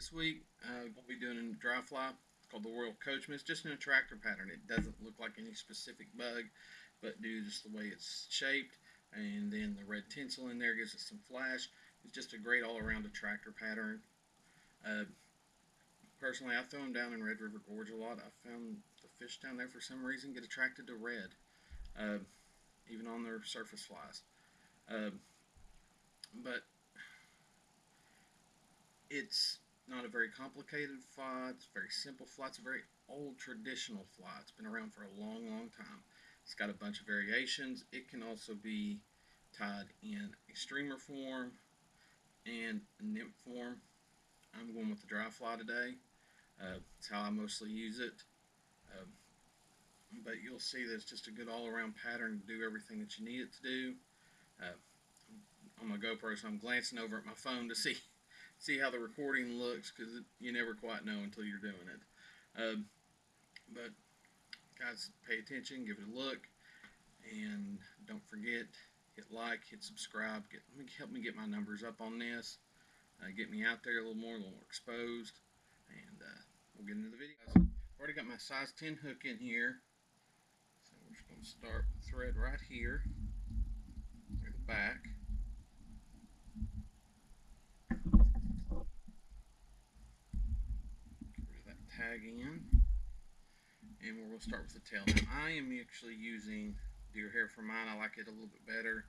This week, we'll be doing a dryfly called the Royal Coachman. It's just an attractor pattern. It doesn't look like any specific bug, but due to just the way it's shaped, and then the red tinsel in there gives it some flash. It's just a great all-around attractor pattern. Uh, Personally, I throw them down in Red River Gorge a lot. I found the fish down there for some reason get attracted to red, uh, even on their surface flies. Uh, but it's not a very complicated fly. It's a very simple fly. It's a very old traditional fly. It's been around for a long, long time. It's got a bunch of variations. It can also be tied in a streamer form and a nymph form. I'm going with the dry fly today. It's how I mostly use it. Uh, but you'll see that it's just a good all-around pattern to do everything that you need it to do. Uh, on my GoPro, so I'm glancing over at my phone to see how the recording looks, because you never quite know until you're doing it. But guys, pay attention, give it a look, and don't forget, hit like, hit subscribe, help me get my numbers up on this, get me out there a little more exposed, and we'll get into the video. I've already got my size 10 hook in here, so we're just going to start the thread right here near the back. Tag in, and we're going to start with the tail. Now, I am actually using deer hair for mine. I like it a little bit better,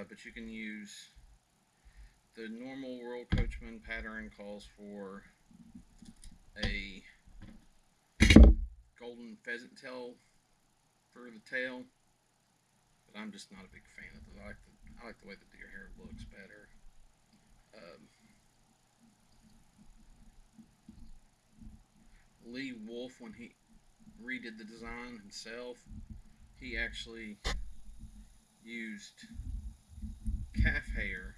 but you can use the normal Royal Coachman pattern. Calls for a golden pheasant tail for the tail, but I'm just not a big fan of it. I like the way the deer hair looks better. Lee Wolf, when he redid the design himself, he actually used calf hair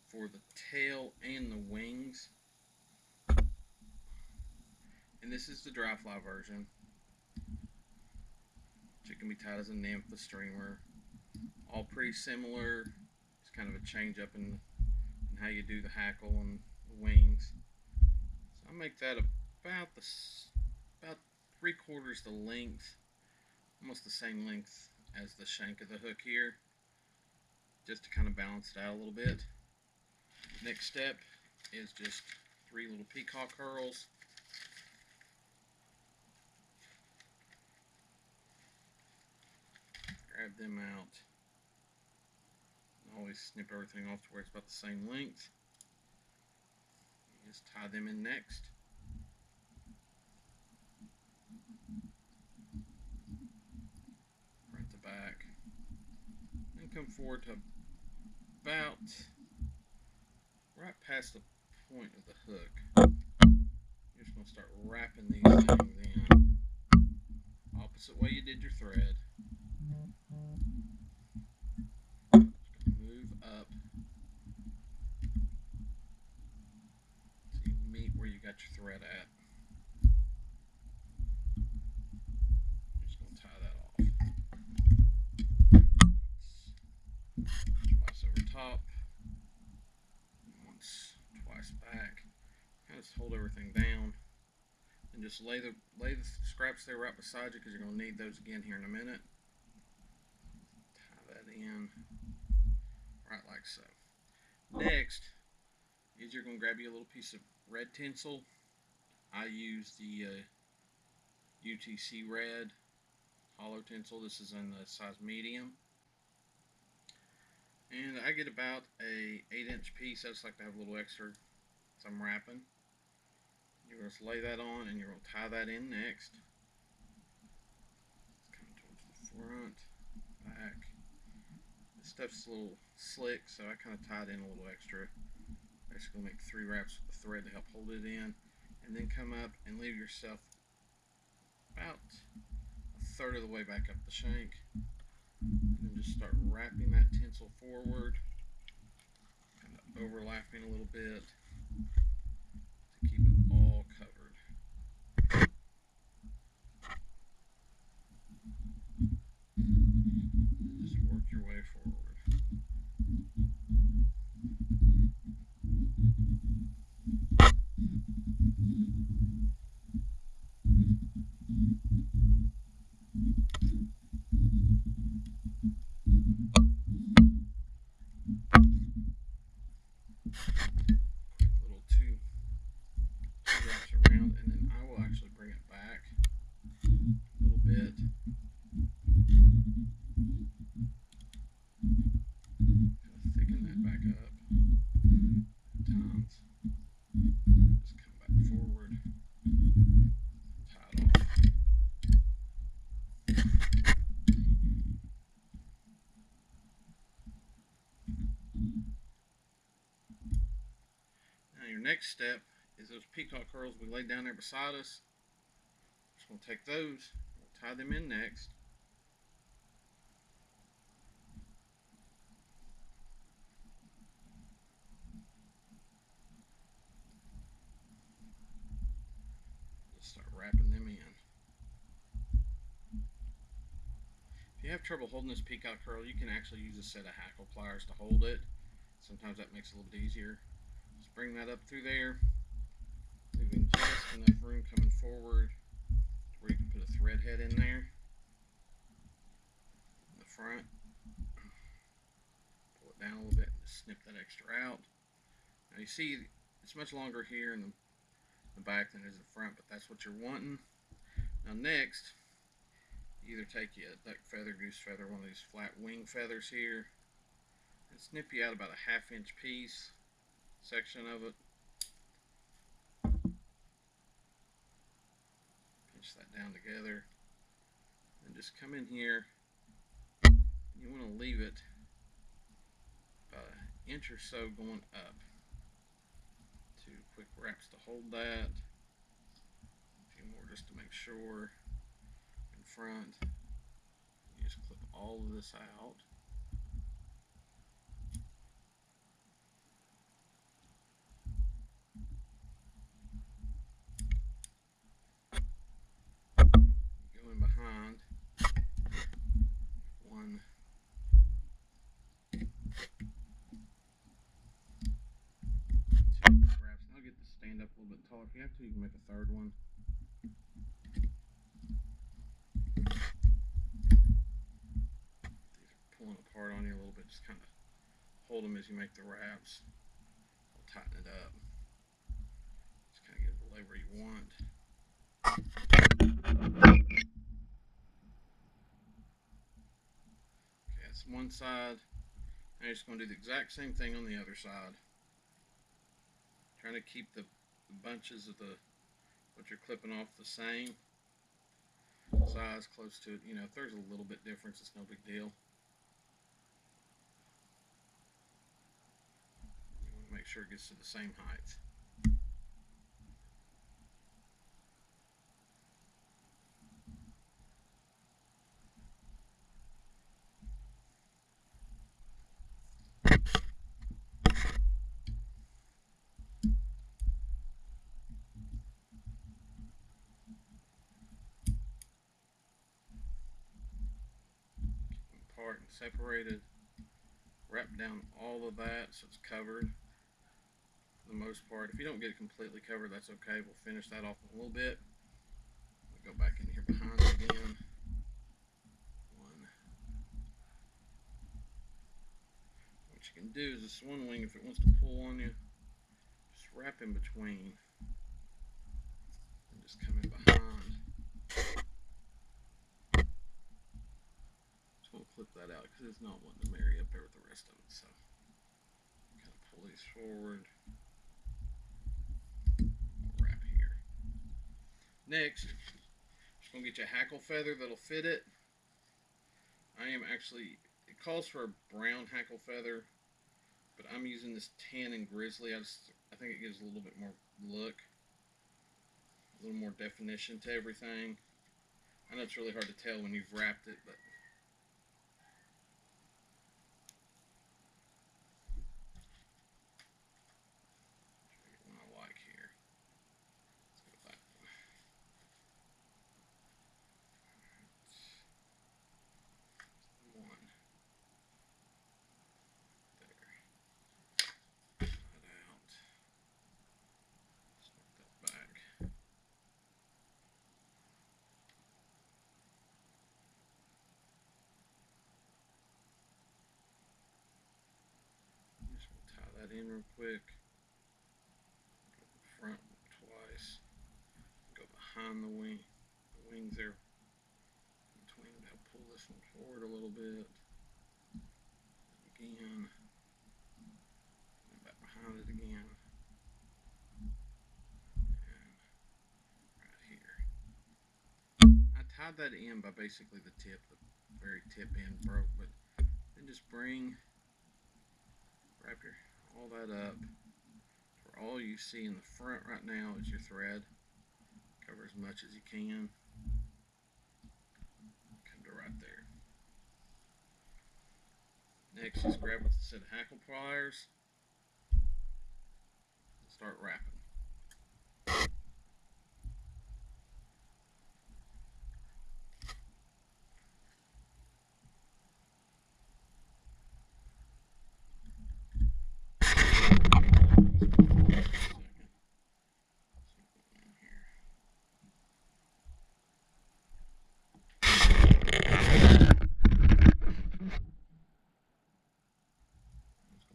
for the tail and the wings, and this is the dry fly version, which it can be tied as a nymph, a streamer, all pretty similar. It's kind of a change up in how you do the hackle and the wings. So I make that about 3/4 the length, almost the same length as the shank of the hook here, just to kind of balance it out a little bit. Next step is just 3 little peacock curls. Grab them out. And always snip everything off to where it's about the same length. You just tie them in next. Front to back. And come forward to about right past the point of the hook. You're just going to start wrapping these things in opposite way you did your thread. Move up so you meet where you got your thread at. I'm just going to tie that off. Twice over top, once, twice back. Kind of just hold everything down, and just lay the scraps there right beside you, because you're going to need those again here in a minute. Tie that in right like so. Next is you're going to grab you a little piece of red tinsel. I use the UTC red hollow tinsel. This is in the size medium, and I get about a 8-inch piece. I just like to have a little extra as I'm wrapping. You're going to lay that on, and you're going to tie that in next. Come towards the front, back. This stuff's a little slick, so I kind of tied in a little extra. Basically make 3 wraps with the thread to help hold it in, and then come up and leave yourself about 1/3 of the way back up the shank, and then just start wrapping that tinsel forward, kind of overlapping a little bit to keep it all covered. Just work your way forward. your next step is those peacock curls we laid down there beside us. Just going to take those, we'll tie them in next. Just start wrapping them in. If you have trouble holding this peacock curl, you can actually use a set of hackle pliers to hold it. Sometimes that makes it a little bit easier. Just bring that up through there, leaving just enough room coming forward where you can put a thread head in there in the front. Pull it down a little bit and just snip that extra out. Now you see it's much longer here in the back than it is the front, but that's what you're wanting. Now next, either take you a duck feather, goose feather, one of these flat wing feathers here, and snip you out about a 1/2 inch piece section of it. Pinch that down together, and just come in here. You want to leave it about 1 inch or so going up. 2 quick wraps to hold that. A few more just to make sure. In front, you just clip all of this out. Go in behind. 1, 2 wraps. And I'll get this stand up a little bit taller. If you have to, you can make a 3rd one. These are pulling apart on you a little bit. Just kind of hold them as you make the wraps. I'll tighten it up. Just kind of get it to lay where you want. Okay, that's one side. Now you're just going to do the exact same thing on the other side. Trying to keep the bunches of what you're clipping off the same size, close to it. You know, if there's a little bit difference, it's no big deal. You want to make sure it gets to the same height. Apart and separated. Wrap down all of that so it's covered for the most part. If you don't get it completely covered, that's okay. We'll finish that off in a little bit. We'll go back in here behind it again. 1. What you can do is this one wing, if it wants to pull on you, just wrap in between and just come in behind. We'll clip that out because it's not wanting to marry up there with the rest of it. So kind of pull these forward. I'll wrap here. Next, just gonna get you a hackle feather that'll fit it. It calls for a brown hackle feather, but I'm using this tan and grizzly. I think it gives a little bit more look, a little more definition to everything. I know it's really hard to tell when you've wrapped it, but in real quick. Go front twice. Go behind the wing. The wings there between. I'll pull this one forward a little bit. Again. And back behind it again. And right here. I tied that in by basically the tip. The very tip end broke, but then just wrap all that up, where all you see in the front right now is your thread. Cover as much as you can. Come to right there. Next, just grab a set of hackle pliers and start wrapping.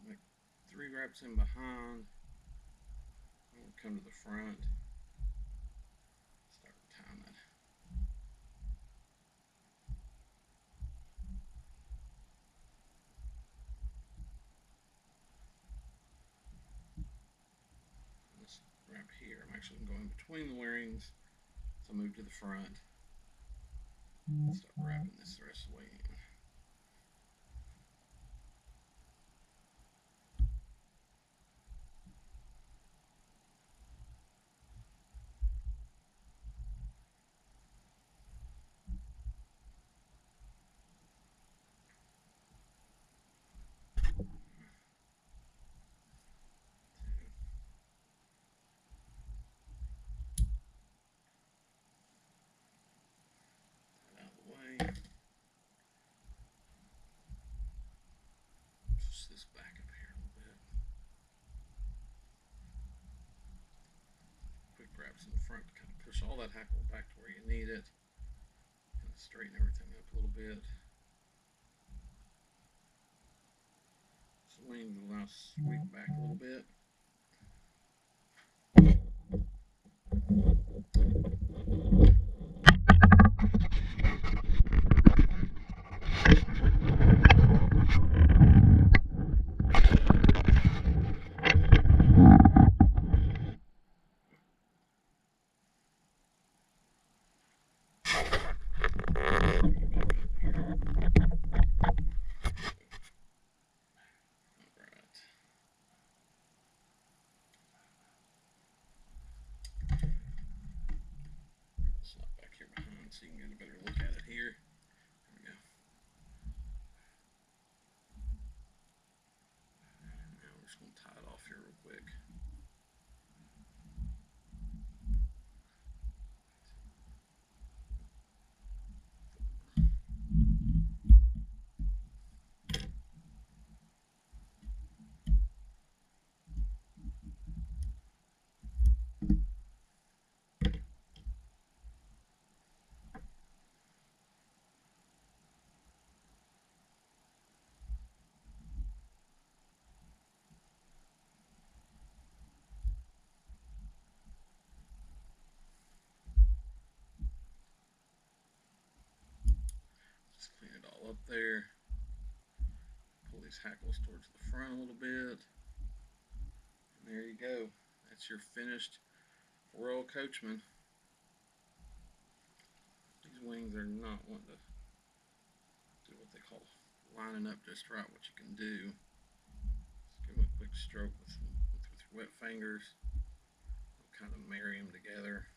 Make 3 wraps in behind. We'll come to the front. Start tying it. This wrap here, I'm actually going to go in between the wearings. So I'll move to the front. Start wrapping this the rest of the way in. Out of the way. Push this back up here a little bit. Quick wraps in the front to kind of push all that hackle back to where you need it. Kind of straighten everything up a little bit. Swing will now sweep back a little bit. Slide back here behind so you can get a better look at it here. There we go. Now we're just going to tie it off here real quick. Just clean it all up there. Pull these hackles towards the front a little bit. And there you go. That's your finished Royal Coachman. These wings are not wanting to do what they call lining up just right, what you can do. Just give them a quick stroke with your wet fingers. Kind of marry them together.